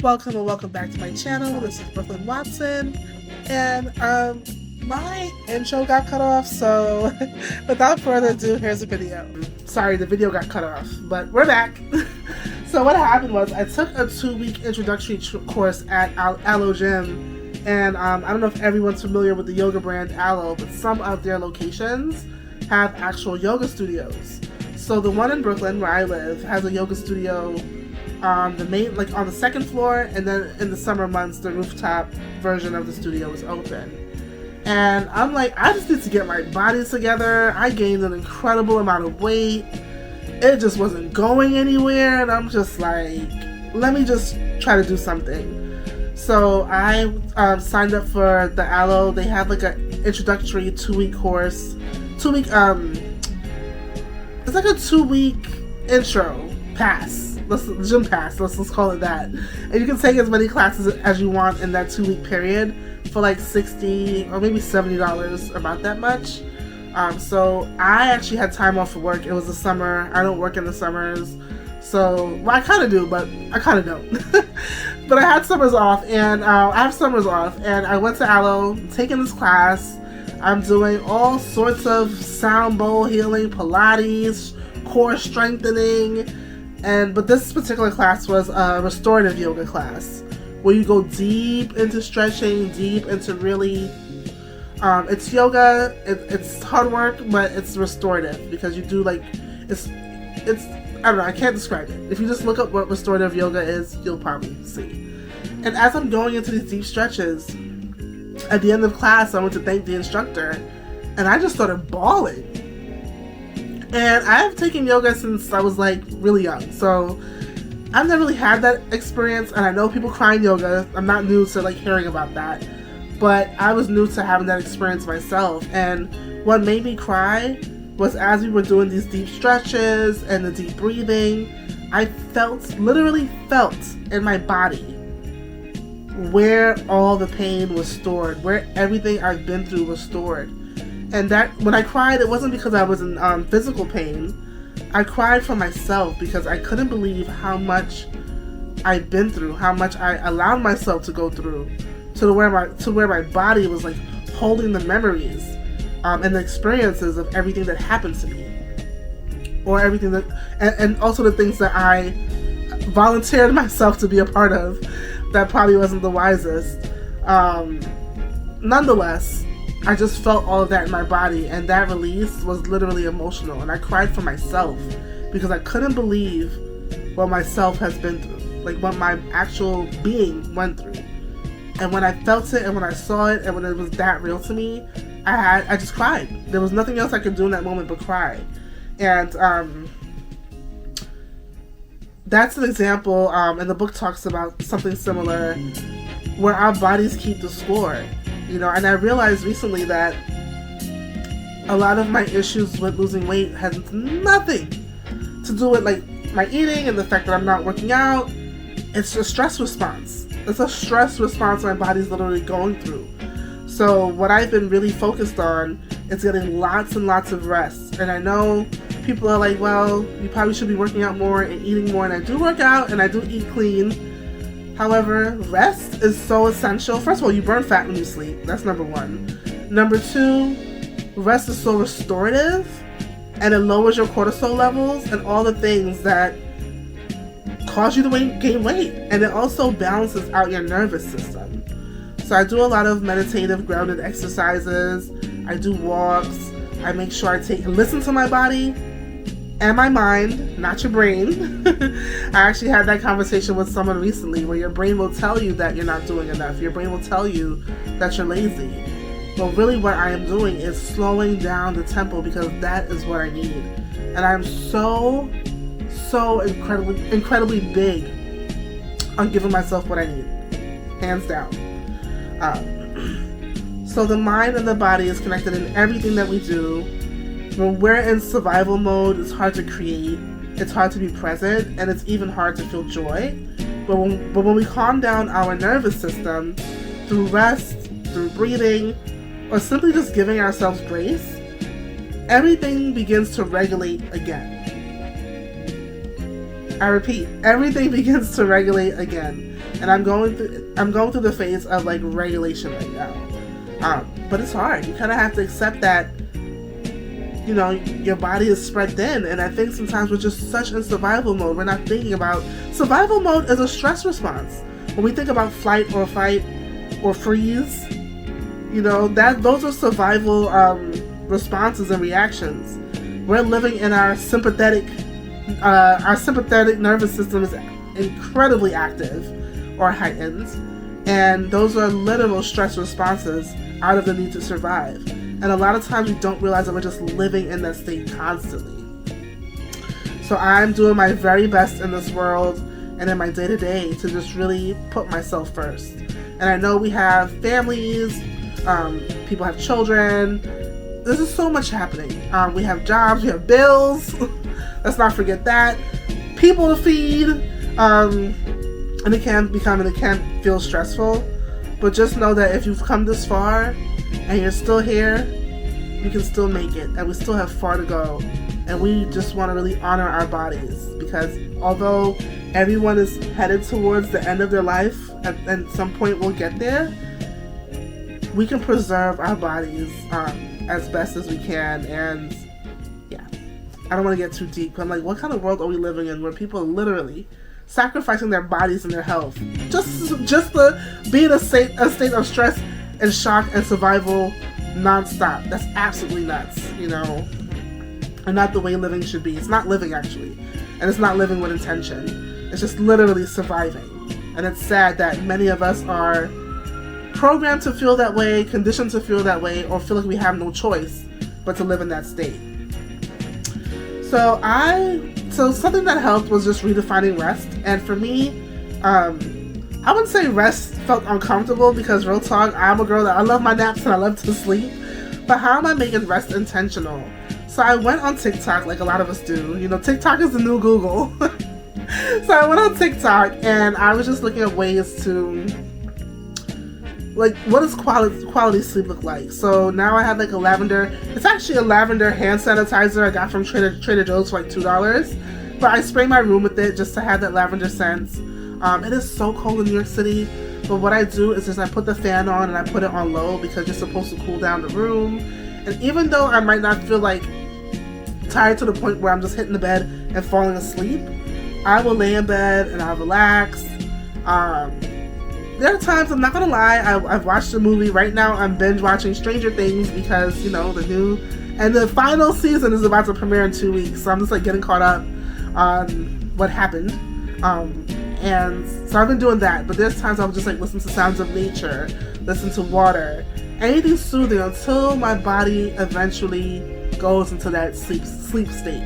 Welcome and welcome back to my channel. This is Brooklyn Watson, and my intro got cut off, so without further ado, here's a video. Sorry, the video got cut off, but we're back. So what happened was I took a 2-week introductory course at Aloe Gym, and I don't know if everyone's familiar with the yoga brand Aloe, but some of their locations have actual yoga studios. So the one in Brooklyn where I live has a yoga studio on the second floor, and then in the summer months the rooftop version of the studio is open. And I'm like, I just need to get my body together. I gained an incredible amount of weight. It just wasn't going anywhere, and I'm just like, let me just try to do something. So I signed up for the Aloe. They have like an introductory 2-week course. It's like a 2-week intro pass. Gym pass, let's call it that. And you can take as many classes as you want in that 2-week period for like $60 or maybe $70, about that much. So I actually had time off for work. It was the summer. I don't work in the summers. So, well, I kind of do, but I kind of don't. But I had summers off, and I have summers off, and I went to Aloe, taking this class. I'm doing all sorts of sound bowl healing, Pilates, core strengthening, but this particular class was a restorative yoga class where you go deep into stretching, deep into really, it's yoga, it's hard work, but it's restorative because you do like, it's, I don't know, I can't describe it. If you just look up what restorative yoga is, you'll probably see. And as I'm going into these deep stretches, at the end of class, I went to thank the instructor, and I just started bawling. And I have taken yoga since I was like really young, so I've never really had that experience, and I know people cry in yoga. I'm not new to like hearing about that, but I was new to having that experience myself. And what made me cry was as we were doing these deep stretches and the deep breathing, I literally felt in my body where all the pain was stored, where everything I've been through was stored. And that when I cried, it wasn't because I was in physical pain. I cried for myself because I couldn't believe how much I'd been through, how much I allowed myself to go through, to where my body was like holding the memories and the experiences of everything that happened to me, or everything that, and also the things that I volunteered myself to be a part of. That probably wasn't the wisest. Nonetheless, I just felt all of that in my body, and that release was literally emotional, and I cried for myself because I couldn't believe what myself has been through, like what my actual being went through. And when I felt it, and when I saw it, and when it was that real to me, I just cried. There was nothing else I could do in that moment but cry. And that's an example, and the book talks about something similar where our bodies keep the score. And I realized recently that a lot of my issues with losing weight has nothing to do with like my eating and the fact that I'm not working out. It's a stress response. It's a stress response my body's literally going through. So what I've been really focused on is getting lots and lots of rest. And I know people are like, well, you probably should be working out more and eating more. And I do work out and I do eat clean. However, rest is so essential. First of all, you burn fat when you sleep. That's number one. Number two, rest is so restorative, and it lowers your cortisol levels and all the things that cause you to gain weight. And it also balances out your nervous system. So I do a lot of meditative grounded exercises. I do walks. I make sure I listen to my body and my mind, not your brain. I actually had that conversation with someone recently where your brain will tell you that you're not doing enough. Your brain will tell you that you're lazy. But really what I am doing is slowing down the tempo because that is what I need. And I'm so incredibly big on giving myself what I need. Hands down. So the mind and the body is connected in everything that we do. When we're in survival mode, it's hard to create, it's hard to be present, and it's even hard to feel joy. But when we calm down our nervous system through rest, through breathing, or simply just giving ourselves grace, everything begins to regulate again. I repeat, everything begins to regulate again. and I'm going through the phase of like regulation right now. But it's hard. You kind of have to accept that, you know, your body is spread thin, and I think sometimes we're just such in survival mode. We're not thinking about survival mode is a stress response. When we think about flight or fight or freeze, you know, those are survival responses and reactions. We're living in our sympathetic nervous system is incredibly active or heightened, and those are literal stress responses out of the need to survive. And a lot of times we don't realize that we're just living in that state constantly. So I'm doing my very best in this world and in my day-to-day to just really put myself first. And I know we have families, people have children. There's just so much happening. We have jobs, we have bills. Let's not forget that. People to feed. And it can feel stressful. But just know that if you've come this far and you're still here, you can still make it. And we still have far to go. And we just want to really honor our bodies. Because although everyone is headed towards the end of their life, at some point we'll get there, we can preserve our bodies as best as we can. And yeah, I don't want to get too deep. I'm like, what kind of world are we living in where people are literally sacrificing their bodies and their health just to be in a state of stress and shock and survival nonstop? That's absolutely nuts, you know, and not the way living should be. It's not living, actually, and it's not living with intention. It's just literally surviving. And it's sad that many of us are programmed to feel that way, conditioned to feel that way, or feel like we have no choice but to live in that state. So something that helped was just redefining rest. And for me, I wouldn't say rest felt uncomfortable, because real talk, I'm a girl that I love my naps and I love to sleep. But how am I making rest intentional? So I went on TikTok, like a lot of us do. You know, TikTok is the new Google. So I went on TikTok and I was just looking at ways to, like, what does quality sleep look like? So now I have like a lavender, it's actually a lavender hand sanitizer I got from Trader Joe's for like $2. But I spray my room with it just to have that lavender scent. It is so cold in New York City. But what I do is just I put the fan on and I put it on low, because you're supposed to cool down the room. And even though I might not feel like tired to the point where I'm just hitting the bed and falling asleep, I will lay in bed and I'll relax. There are times, I'm not gonna lie, I've watched a movie. Right now I'm binge watching Stranger Things, because, you know, the final season is about to premiere in 2 weeks. So I'm just like getting caught up on what happened. And so I've been doing that. But there's times I'll just like listen to sounds of nature, listen to water, anything soothing until my body eventually goes into that sleep state.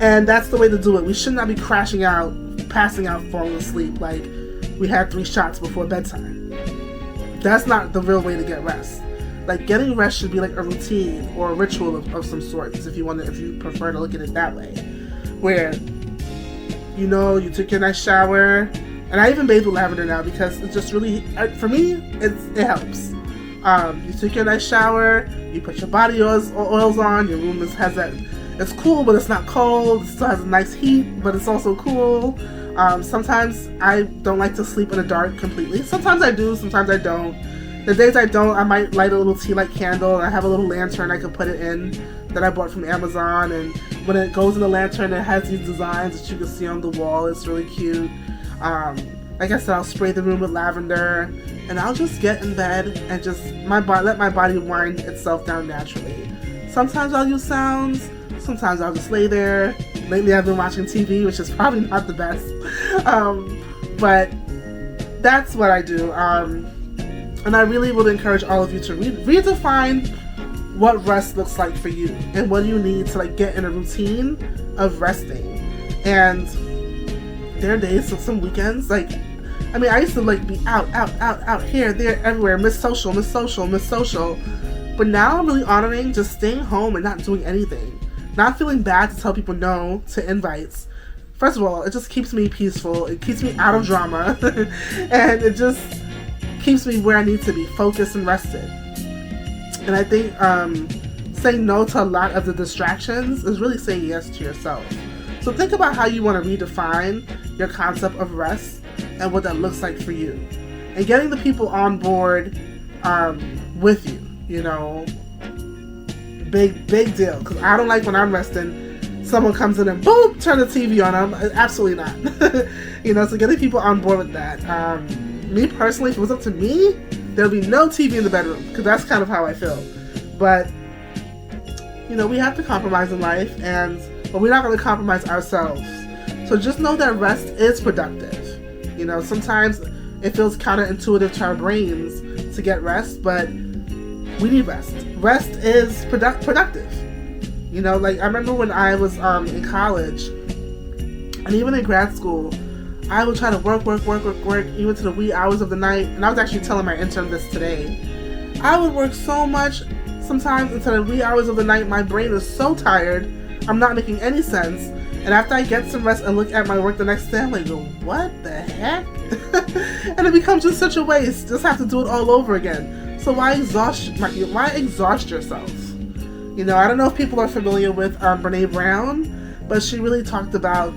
And that's the way to do it. We should not be crashing out, passing out, falling asleep like we had 3 shots before bedtime. That's not the real way to get rest. Like, getting rest should be like a routine or a ritual of some sorts, if you prefer to look at it that way. Where, you know, you took your nice shower, and I even bathe with lavender now, because it's just really, for me, it helps. You took your nice shower, you put your body oils on, your room has that, it's cool, but it's not cold, it still has a nice heat, but it's also cool. Sometimes I don't like to sleep in the dark completely. Sometimes I do, sometimes I don't. The days I don't, I might light a little tea light candle, and I have a little lantern I can put it in that I bought from Amazon, and when it goes in the lantern, it has these designs that you can see on the wall. It's really cute. Like I said, I'll spray the room with lavender, and I'll just get in bed and just let my body wind itself down naturally. Sometimes I'll use sounds, sometimes I'll just lay there. Lately I've been watching TV, which is probably not the best, but that's what I do. And I really would encourage all of you to redefine what rest looks like for you, and what you need to like get in a routine of resting. And there are days, some weekends, like, I mean, I used to like be out here, there, everywhere, miss social. But now I'm really honoring just staying home and not doing anything. Not feeling bad to tell people no to invites. First of all, it just keeps me peaceful. It keeps me out of drama. And it just keeps me where I need to be, focused and rested. And I think saying no to a lot of the distractions is really saying yes to yourself. So think about how you want to redefine your concept of rest, and what that looks like for you. And getting the people on board with you, you know, big deal. Because I don't like when I'm resting, someone comes in and boom, turn the TV on. Absolutely not. You know, so getting people on board with that. Me personally, if it was up to me, there'll be no TV in the bedroom, because that's kind of how I feel. But, you know, we have to compromise in life, but we're not going to compromise ourselves. So just know that rest is productive. You know, sometimes it feels counterintuitive to our brains to get rest, but we need rest. Rest is productive. You know, like I remember when I was in college and even in grad school, I would try to work even to the wee hours of the night. And I was actually telling my intern this today. I would work so much sometimes into the wee hours of the night. My brain is so tired. I'm not making any sense. And after I get some rest and look at my work the next day, I'm like, what the heck? And it becomes just such a waste. Just have to do it all over again. So why exhaust yourself? You know, I don't know if people are familiar with Brene Brown, but she really talked about,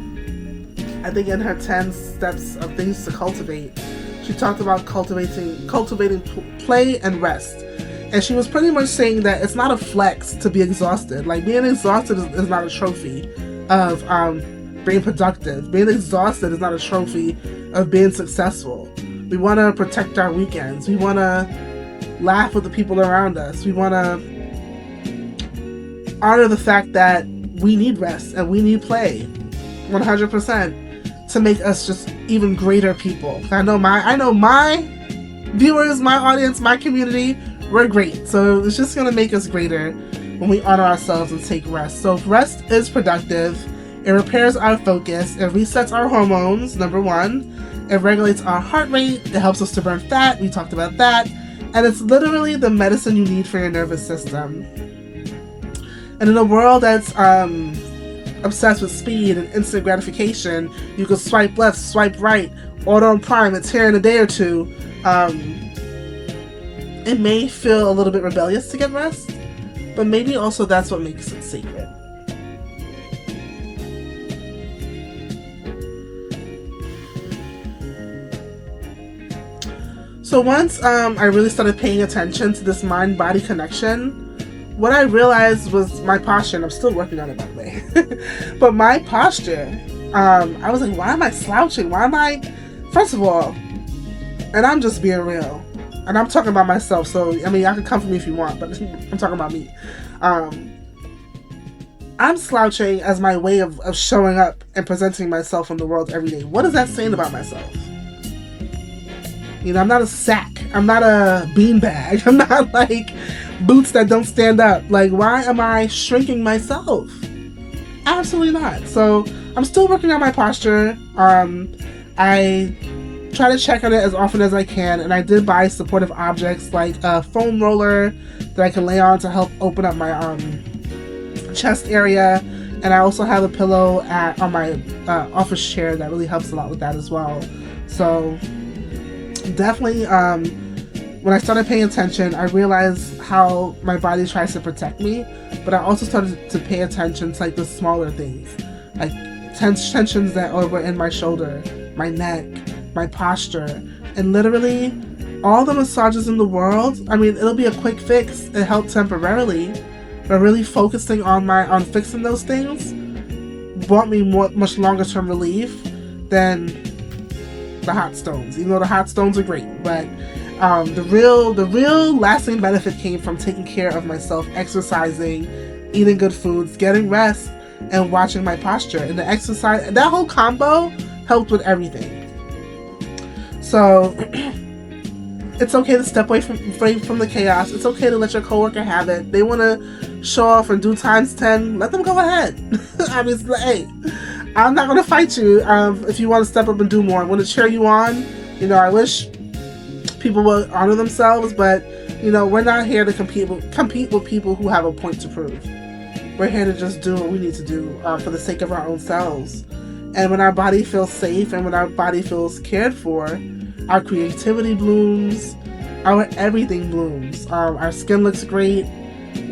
I think in her 10 steps of things to cultivate, she talked about cultivating play and rest. And she was pretty much saying that it's not a flex to be exhausted. Like, being exhausted is not a trophy of being productive. Being exhausted is not a trophy of being successful. We want to protect our weekends. We want to laugh with the people around us. We want to honor the fact that we need rest and we need play 100% to make us just even greater people. I know my viewers, my audience, my community, we're great. So it's just going to make us greater when we honor ourselves and take rest. So rest is productive. It repairs our focus. It resets our hormones, number one. It regulates our heart rate. It helps us to burn fat. We talked about that. And it's literally the medicine you need for your nervous system. And in a world that's obsessed with speed and instant gratification, you can swipe left, swipe right, order on Prime, it's here in a day or two. It may feel a little bit rebellious to get rest, but maybe also that's what makes it sacred. So once I really started paying attention to this mind-body connection, what I realized was my posture, and I'm still working on it, by the way. But my posture, I was like, why am I slouching? First of all, and I'm just being real, and I'm talking about myself, so, I mean, y'all can come for me if you want, but I'm talking about me. I'm slouching as my way of showing up and presenting myself in the world every day. What is that saying about myself? You know, I'm not a sack. I'm not a beanbag. I'm not like boots that don't stand up. Like, why am I shrinking myself? Absolutely not. So I'm still working on my posture. I try to check on it as often as I can, and I did buy supportive objects like a foam roller that I can lay on to help open up my chest area, and I also have a pillow on my office chair that really helps a lot with that as well. So definitely, when I started paying attention, I realized how my body tries to protect me, but I also started to pay attention to like the smaller things, like tensions that were in my shoulder, my neck, my posture, and literally all the massages in the world. I mean, it'll be a quick fix. It helped temporarily, but really focusing on fixing those things brought me much longer term relief than the hot stones. Even though the hot stones are great, but the real lasting benefit came from taking care of myself, exercising, eating good foods, getting rest, and watching my posture. And the exercise, that whole combo helped with everything. So it's okay to step away from the chaos. It's okay to let your coworker have it. They want to show off and do times 10. Let them go ahead. I mean, hey, I'm not going to fight you if you want to step up and do more. I'm going to cheer you on. You know, I wish people would honor themselves, but you know, we're not here to compete with people who have a point to prove. We're here to just do what we need to do for the sake of our own selves. And when our body feels safe and when our body feels cared for, our creativity blooms, our everything blooms. Our skin looks great.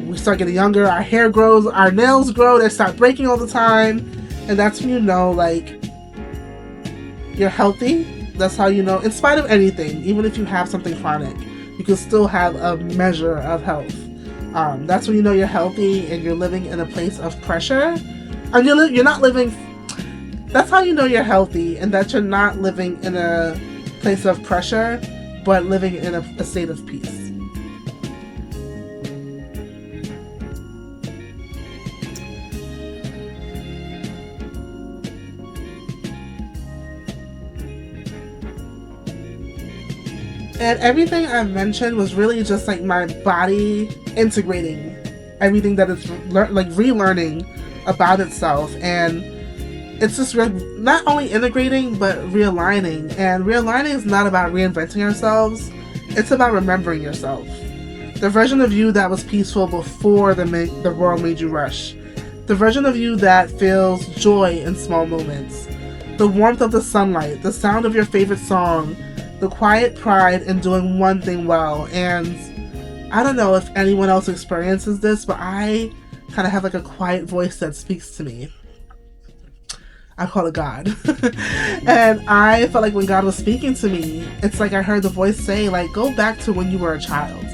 We start getting younger. Our hair grows. Our nails grow. They start breaking all the time. And that's when you know, like, you're healthy That's how you know, in spite of anything, even if you have something chronic, you can still have a measure of health. That's when you know you're healthy and you're living in a place of pressure. And you're not living. That's how you know you're healthy and that you're not living in a place of pressure, but living in a state of peace. And everything I mentioned was really just like my body integrating everything that it's relearning about itself. And it's just not only integrating, but realigning. And realigning is not about reinventing ourselves. It's about remembering yourself. The version of you that was peaceful before the world made you rush. The version of you that feels joy in small moments. The warmth of the sunlight, the sound of your favorite song, the quiet pride in doing one thing well. And I don't know if anyone else experiences this, but I kind of have like a quiet voice that speaks to me. I call it God. And I felt like when God was speaking to me, it's like I heard the voice say, like, go back to when you were a child.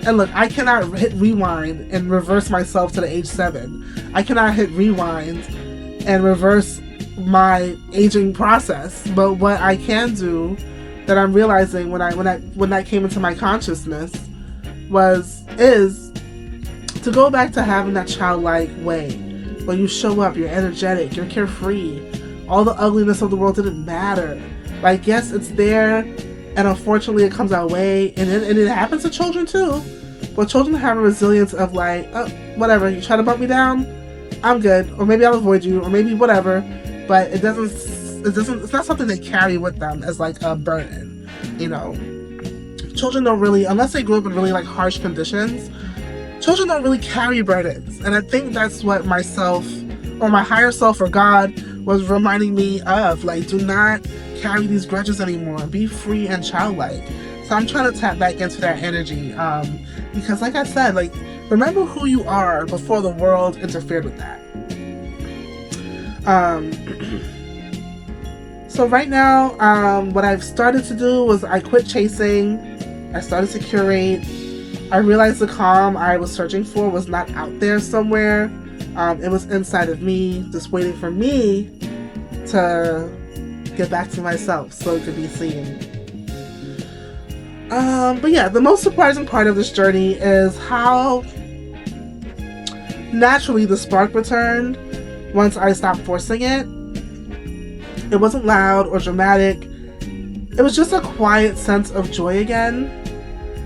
And look, I cannot hit rewind and reverse myself to the age 7. I cannot hit rewind and reverse my aging process. But what I can do, that I'm realizing when that came into my consciousness, is to go back to having that childlike way where you show up, you're energetic, you're carefree. All the ugliness of the world didn't matter. Like, yes, it's there, and unfortunately it comes our way, and it happens to children too. But children have a resilience of like, oh, whatever, you try to bump me down, I'm good, or maybe I'll avoid you, or maybe whatever. But it's not something they carry with them as like a burden, you know. Children don't really, unless they grew up in really like harsh conditions, children don't really carry burdens. And I think that's what myself, or my higher self, or God was reminding me of. Like, do not carry these grudges anymore. Be free and childlike. So I'm trying to tap back into that energy. Because like I said, like, remember who you are before the world interfered with that. So right now, what I've started to do was I quit chasing. I started to curate. I realized the calm I was searching for was not out there somewhere. It was inside of me, just waiting for me to get back to myself so it could be seen. But yeah, the most surprising part of this journey is how naturally the spark returned once I stopped forcing it. It wasn't loud or dramatic. It was just a quiet sense of joy again.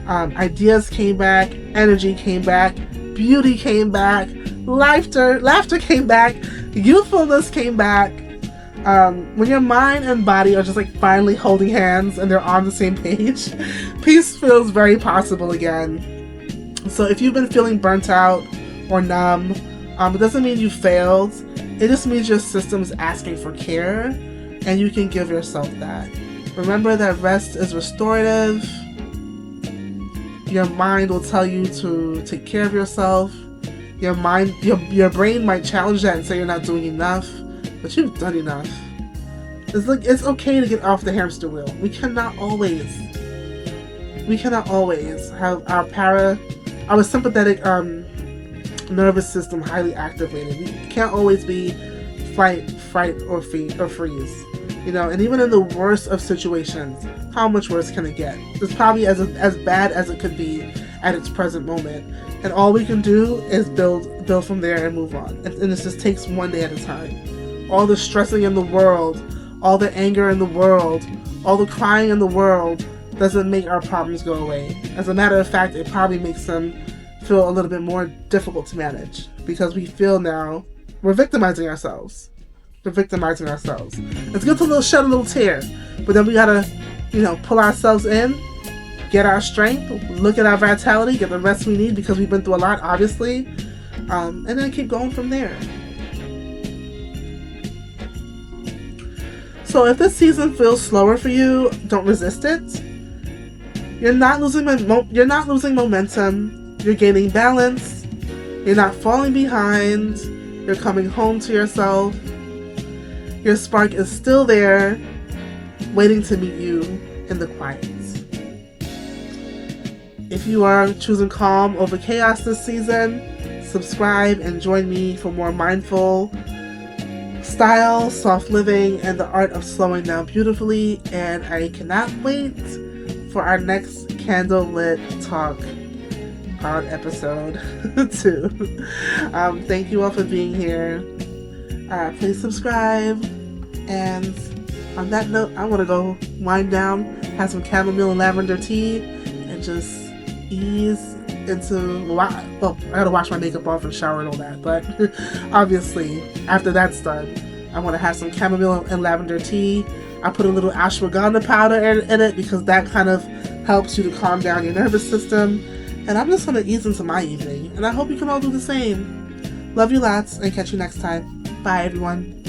Ideas came back, energy came back, beauty came back, laughter came back, youthfulness came back. When your mind and body are just like finally holding hands and they're on the same page, peace feels very possible again. So if you've been feeling burnt out or numb, it doesn't mean you failed. It just means your system's asking for care, and you can give yourself that. Remember that rest is restorative. Your mind will tell you to take care of yourself. Your brain might challenge that and say you're not doing enough, but you've done enough. It's okay to get off the hamster wheel. We cannot always have our sympathetic nervous system highly activated. We can't always be fight, or freeze. You know, and even in the worst of situations, how much worse can it get? It's probably as bad as it could be at its present moment. And all we can do is build from there and move on. And it just takes one day at a time. All the stressing in the world, all the anger in the world, all the crying in the world doesn't make our problems go away. As a matter of fact, it probably makes them feel a little bit more difficult to manage, because we feel now we're victimizing ourselves. It's good to shed a little tear, but then we gotta, pull ourselves in, get our strength, look at our vitality, get the rest we need because we've been through a lot, obviously, and then keep going from there. So if this season feels slower for you, don't resist it. You're not losing momentum. You're gaining balance. You're not falling behind. You're coming home to yourself. Your spark is still there. waiting to meet you in the quiet. If you are choosing calm over chaos this season, subscribe and join me for more mindful style, soft living, and the art of slowing down beautifully. And I cannot wait for our next candlelit talk on episode 2. Thank you all for being here. Please subscribe. And on that note, I want to go wind down, have some chamomile and lavender tea, and just ease into, well, I gotta wash my makeup off and shower and all that, but obviously after that's done, I want to have some chamomile and lavender tea. I put a little ashwagandha powder in it because that kind of helps you to calm down your nervous system, and I'm just going to ease into my evening, and I hope you can all do the same. Love you lots, and catch you next time. Bye everyone.